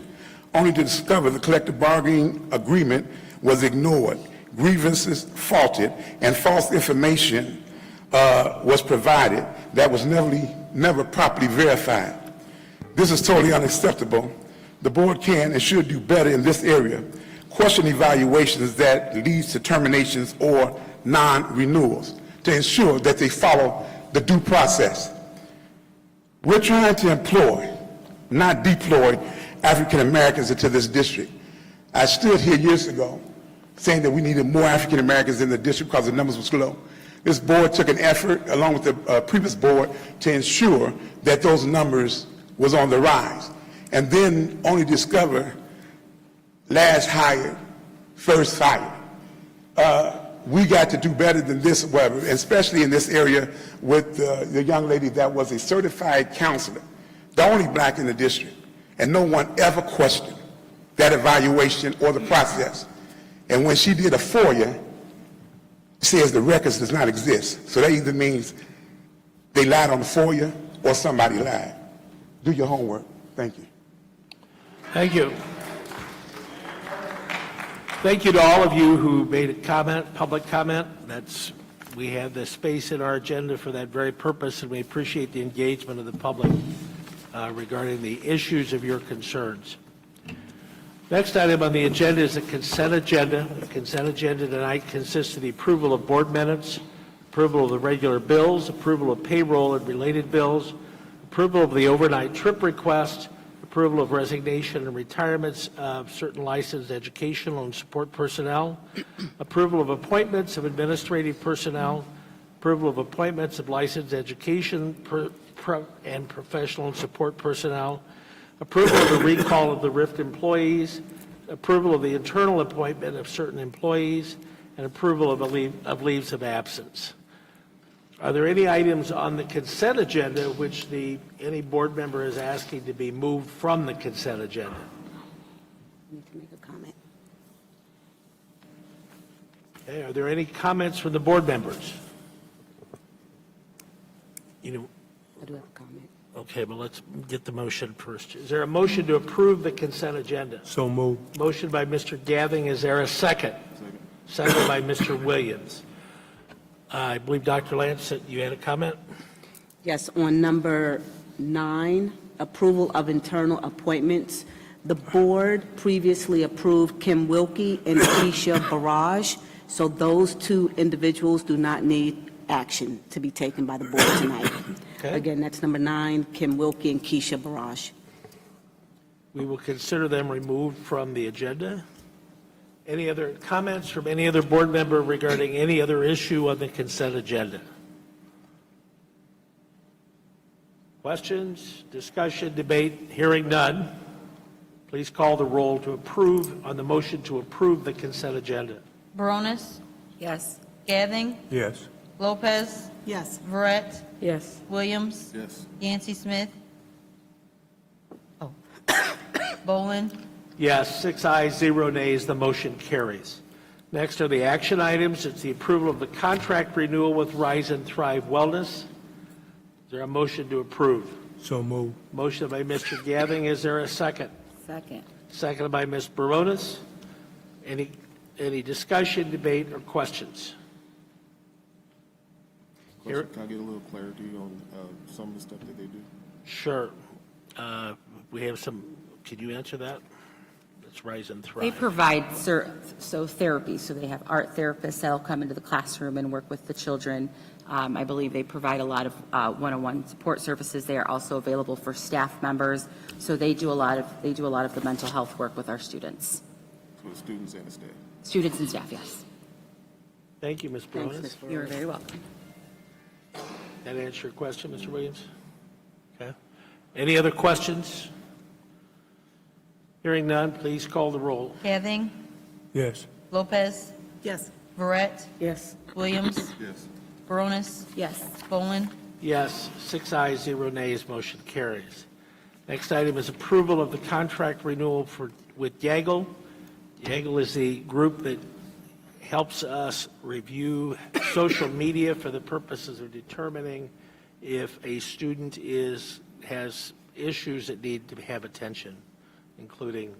only to discover the collective bargaining agreement was ignored, grievances faulted, and false information was provided that was never properly verified. This is totally unacceptable. The board can and should do better in this area. Question evaluations that leads to terminations or non-renewals to ensure that they follow the due process. We're trying to employ, not deploy, African Americans into this district. I stood here years ago saying that we needed more African Americans in the district because the numbers were low. This board took an effort, along with the previous board, to ensure that those numbers was on the rise. And then only discover last hired, first fired. We got to do better than this, however, especially in this area with the young lady that was a certified counselor, the only black in the district, and no one ever questioned that evaluation or the process. And when she did a FOIA, it says the records does not exist. So that either means they lied on the FOIA or somebody lied. Do your homework. Thank you. Thank you. Thank you to all of you who made a comment, public comment. We have the space in our agenda for that very purpose, and we appreciate the engagement of the public regarding the issues of your concerns. Next item on the agenda is the consent agenda. The consent agenda tonight consists of the approval of board minutes, approval of the regular bills, approval of payroll and related bills, approval of the overnight trip request, approval of resignation and retirements of certain licensed educational and support personnel, approval of appointments of administrative personnel, approval of appointments of licensed education and professional and support personnel, approval of the recall of the RIFT employees, approval of the internal appointment of certain employees, and approval of leaves of absence. Are there any items on the consent agenda which any board member is asking to be moved from the consent agenda? I need to make a comment. Okay, are there any comments from the board members? I do have a comment. Okay, well, let's get the motion first. Is there a motion to approve the consent agenda? So moved. Motion by Mr. Gathing. Is there a second? Second by Mr. Williams. I believe, Dr. Lance, that you had a comment? Yes, on number 9, approval of internal appointments. The board previously approved Kim Wilkie and Keisha Barrage, so those two individuals do not need action to be taken by the board tonight. Okay. Again, that's number 9, Kim Wilkie and Keisha Barrage. We will consider them removed from the agenda. Any other comments from any other board member regarding any other issue on the consent agenda? Questions, discussion, debate? Hearing none. Please call the roll to approve on the motion to approve the consent agenda. Baronis, Yes. Gathing, Yes. Lopez, Yes. Verrett, Yes. Williams, Yes. Yancey Smith. Bolin, Yes, 6 ayes, 0 nays, the motion carries. Next are the action items. It's the approval of the contract renewal with Rise and Thrive Wellness. Is there a motion to approve? So moved. Motion by Mr. Gathing. Is there a second? Second. Seconded by Ms. Baronis. Any discussion, debate, or questions? Question, can I get a little clarity on some of the stuff that they do? Sure. We have some, could you answer that? Let's Rise and They Thrive. provide therapy, so they have art therapists that'll come into the classroom and work with the children. I believe they provide a lot of one-on-one support services. They are also available for staff members, so they do a lot of the mental health work with our students. For the students and the staff? Students and staff, yes. Thank you, Ms. Baronis. Thanks, Ms. You're very welcome. That answer your question, Mr. Williams? Okay. Any other questions? Hearing none, please call the roll. Gathing, Yes. Lopez, Yes. Verrett, Yes. Williams, Yes. Baronis, Yes. Bolin, Yes, 6 ayes, 0 nays, motion carries. Next item is approval of the contract renewal with Yaggle. Yaggle is the group that helps us review social media for the purposes of determining if a student is has issues that need to have attention, including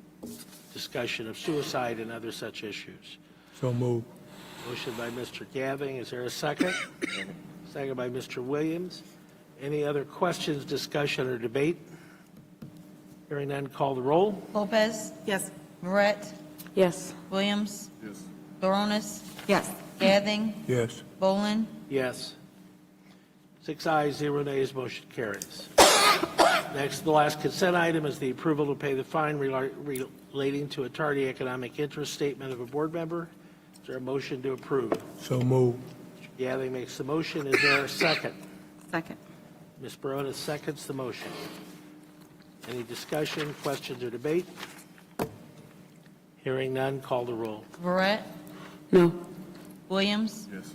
discussion of suicide and other such issues. So move. Motion by Mr. Gathing. Is there a second? Second by Mr. Williams. Any other questions, discussion, or debate? Hearing none, call the roll. Lopez. Yes. Barrett. Yes. Williams. Yes. Baronis. Yes. Gathing. Yes. Bolin. Yes. 6 ayes, 0 nays, motion carries. Next, the last consent item is the approval to pay the fine relating to a tardy economic interest statement of a board member. Is there a motion to approve? So move. Mr. Gathing makes the motion. Is there a second? Second. Ms. Baronis seconds the motion. Any discussion, questions, or debate? Hearing none, call the roll. Barrett. No. Williams. Yes.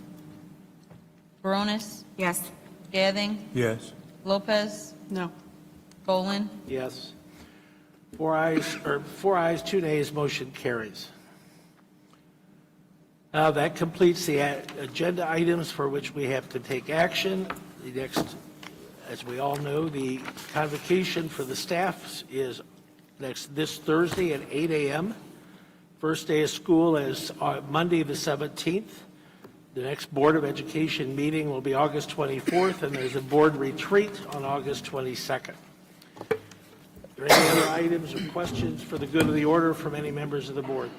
Baronis. Yes. Gathing. Yes. Lopez. No. Bolin. Yes. 4 ayes, 2 nays, motion carries. That completes the agenda items for which we have to take action. The next, as we all know, the convocation for the staff is this Thursday at 8 a.m. First day of school is Monday the 17th. The next Board of Education meeting will be August 24th, and there's a board retreat on August 22nd. Are there any other items or questions for the good of the order from any members of the board?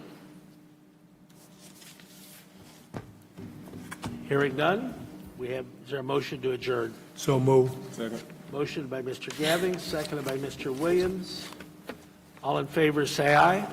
Hearing none, is there a motion to adjourn? So move. Second. Motion by Mr. Gathing, seconded by Mr. Williams. All in favor, say aye.